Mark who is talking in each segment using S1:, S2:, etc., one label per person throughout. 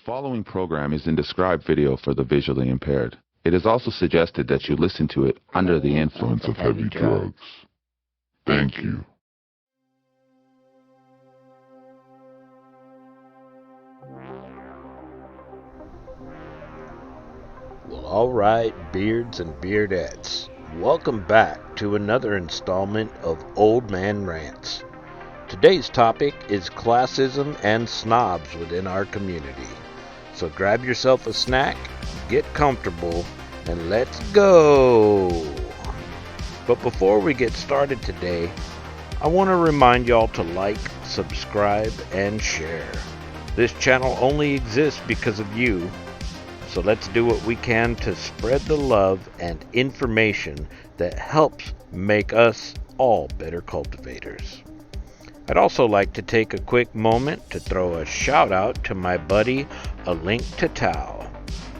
S1: following program is in described video for the visually impaired. It is also suggested that you listen to it under the influence of heavy drugs. Thank you.
S2: Well, alright, beards and beardettes. Welcome back to another installment of Old Man Rants. Today's topic is classism and snobs within our community. So grab yourself a snack, get comfortable, and let's go! But before we get started today, I want to remind y'all to like, subscribe, and share. This channel only exists because of you, so let's do what we can to spread the love and information that helps make us all better cultivators. I'd also like to take a quick moment to throw a shout out to my buddy, A Link to Tao,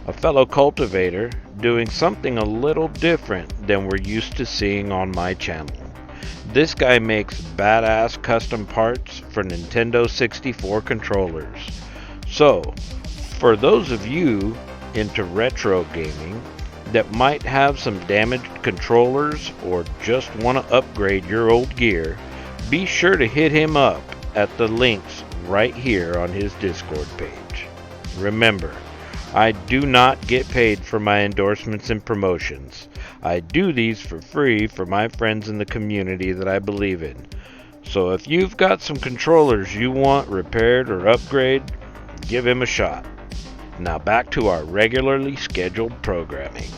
S2: a fellow cultivator doing something a little different than we're used to seeing on my channel. This guy makes badass custom parts for Nintendo 64 controllers. So, for those of you into retro gaming that might have some damaged controllers or just want to upgrade your old gear, be sure to hit him up at the links right here on his Discord page. Remember, I do not get paid for my endorsements and promotions. I do these for free for my friends in the community that I believe in. So if you've got some controllers you want repaired or upgrade, give him a shot. Now back to our regularly scheduled programming.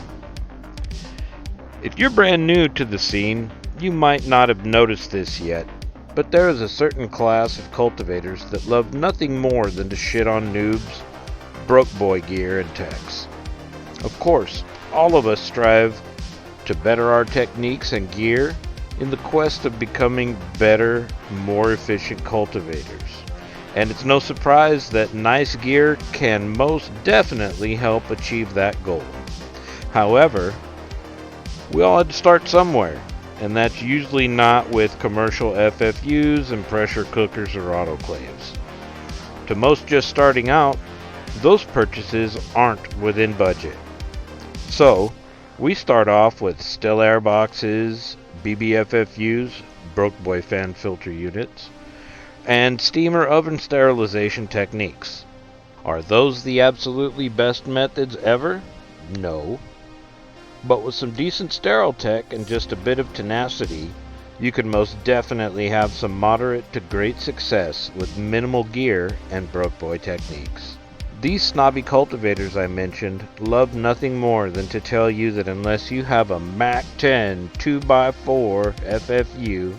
S2: If you're brand new to the scene, you might not have noticed this yet, but there is a certain class of cultivators that love nothing more than to shit on noobs, broke boy gear, and Teks. Of course, all of us strive to better our techniques and gear in the quest of becoming better, more efficient cultivators. And it's no surprise that nice gear can most definitely help achieve that goal. However, we all had to start somewhere, and that's usually not with commercial FFUs and pressure cookers or autoclaves. To most just starting out, those purchases aren't within budget. So, we start off with still air boxes, BBFFUs, broke boy fan filter units, and steamer oven sterilization techniques. Are those the absolutely best methods ever? No. But with some decent sterile tech and just a bit of tenacity, you can most definitely have some moderate to great success with minimal gear and broke boy techniques. These snobby cultivators I mentioned love nothing more than to tell you that unless you have a Mac 10 2x4 FFU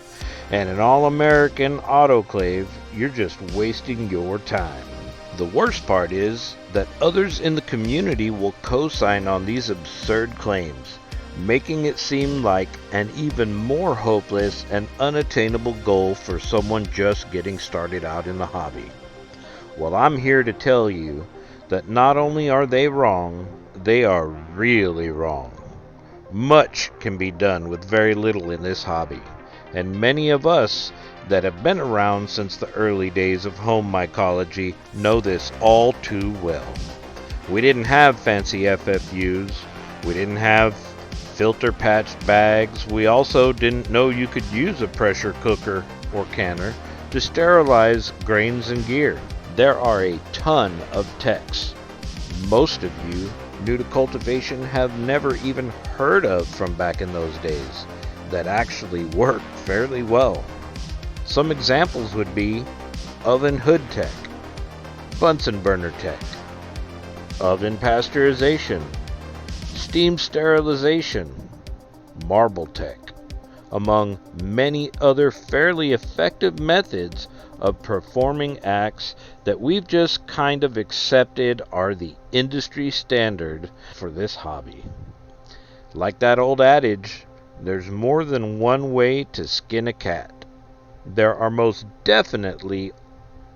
S2: and an all-American autoclave, you're just wasting your time. The worst part is that others in the community will co-sign on these absurd claims, making it seem like an even more hopeless and unattainable goal for someone just getting started out in the hobby. Well, I'm here to tell you that not only are they wrong, they are really wrong. Much can be done with very little in this hobby, and many of us that have been around since the early days of home mycology know this all too well. We didn't have fancy FFUs, we didn't have filter patched bags, we also didn't know you could use a pressure cooker or canner to sterilize grains and gear. There are a ton of Teks most of you new to cultivation have never even heard of from back in those days that actually work fairly well. Some examples would be oven hood tech, Bunsen burner tech, oven pasteurization, steam sterilization, marble tech, among many other fairly effective methods of performing acts that we've just kind of accepted are the industry standard for this hobby. Like that old adage, there's more than one way to skin a cat. There are most definitely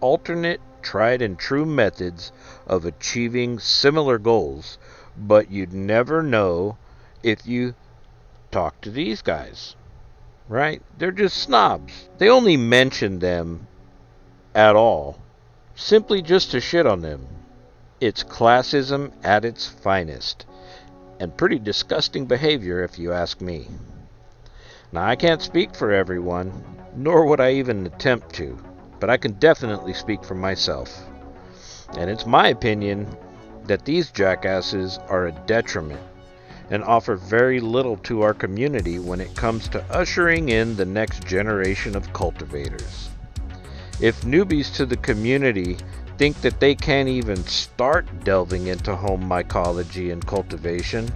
S2: alternate, tried and true methods of achieving similar goals, but you'd never know if you talk to these guys, right? They're just snobs. They only mention them at all simply just to shit on them. It's classism at its finest, and pretty disgusting behavior if you ask me. Now, I can't speak for everyone, nor would I even attempt to, but I can definitely speak for myself. And it's my opinion that these jackasses are a detriment and offer very little to our community when it comes to ushering in the next generation of cultivators. If newbies to the community think that they can't even start delving into home mycology and cultivation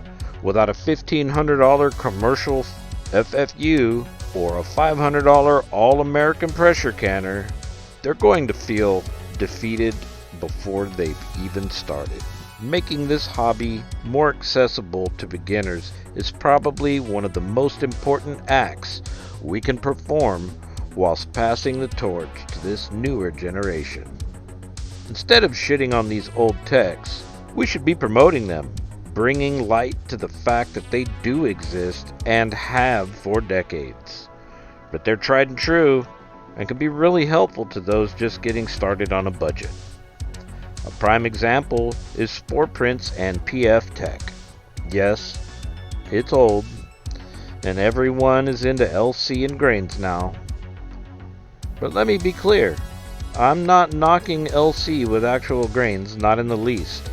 S2: without a $1,500 commercial FFU or a $500 all-American pressure canner, they're going to feel defeated before they've even started. Making this hobby more accessible to beginners is probably one of the most important acts we can perform whilst passing the torch to this newer generation. Instead of shitting on these old Teks, we should be promoting them, bringing light to the fact that they do exist and have for decades. But they're tried and true and can be really helpful to those just getting started on a budget. A prime example is Spore Prints and PF Tech. Yes, it's old, and everyone is into LC and grains now. But let me be clear, I'm not knocking LC with actual grains, not in the least.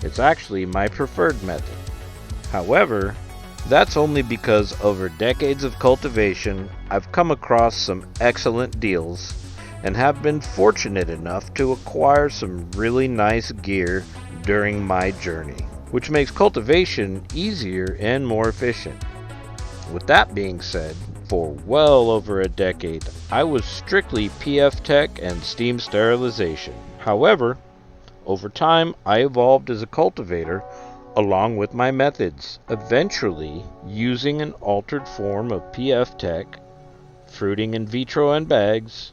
S2: It's actually my preferred method. However, that's only because over decades of cultivation, I've come across some excellent deals and have been fortunate enough to acquire some really nice gear during my journey, which makes cultivation easier and more efficient. With that being said, for well over a decade, I was strictly PF Tech and steam sterilization. However, over time, I evolved as a cultivator along with my methods, eventually using an altered form of PF Tech, fruiting in vitro and bags,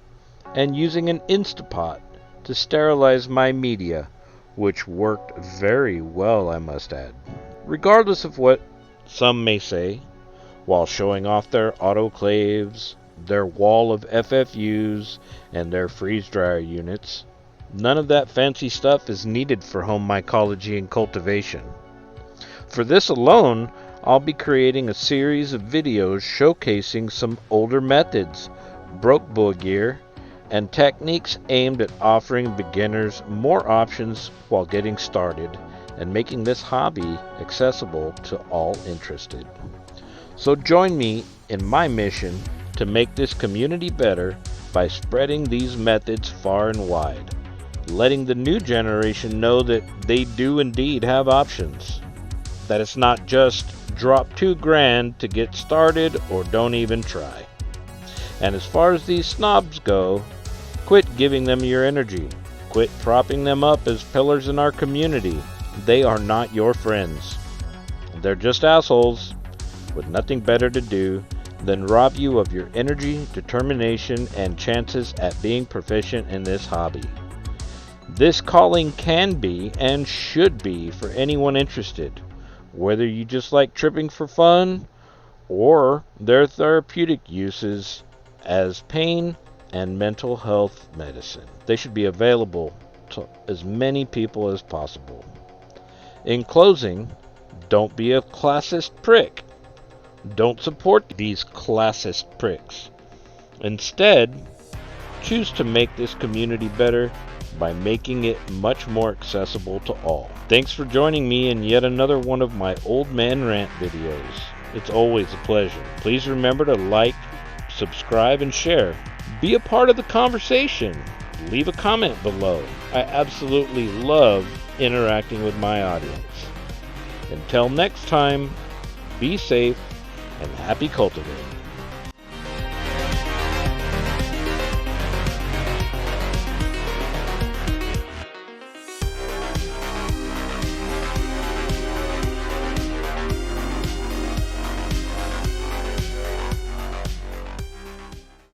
S2: and using an Instapot to sterilize my media, which worked very well, I must add. Regardless of what some may say, while showing off their autoclaves, their wall of FFUs, and their freeze dryer units, none of that fancy stuff is needed for home mycology and cultivation. For this alone, I'll be creating a series of videos showcasing some older methods, broke bull gear, and techniques aimed at offering beginners more options while getting started and making this hobby accessible to all interested. So join me in my mission to make this community better by spreading these methods far and wide, letting the new generation know that they do indeed have options, that it's not just drop $2,000 to get started or don't even try. And as far as these snobs go, quit giving them your energy. Quit propping them up as pillars in our community. They are not your friends. They're just assholes with nothing better to do than rob you of your energy, determination, and chances at being proficient in this hobby. This calling can be and should be for anyone interested, whether you just like tripping for fun or their therapeutic uses as pain and mental health medicine. They should be available to as many people as possible. In closing, don't be a classist prick. Don't support these classist pricks. Instead, choose to make this community better by making it much more accessible to all. Thanks for joining me in yet another one of my Old Man Rant videos. It's always a pleasure. Please remember to like, subscribe, and share. Be a part of the conversation. Leave a comment below. I absolutely love interacting with my audience. Until next time, be safe and happy cultivating.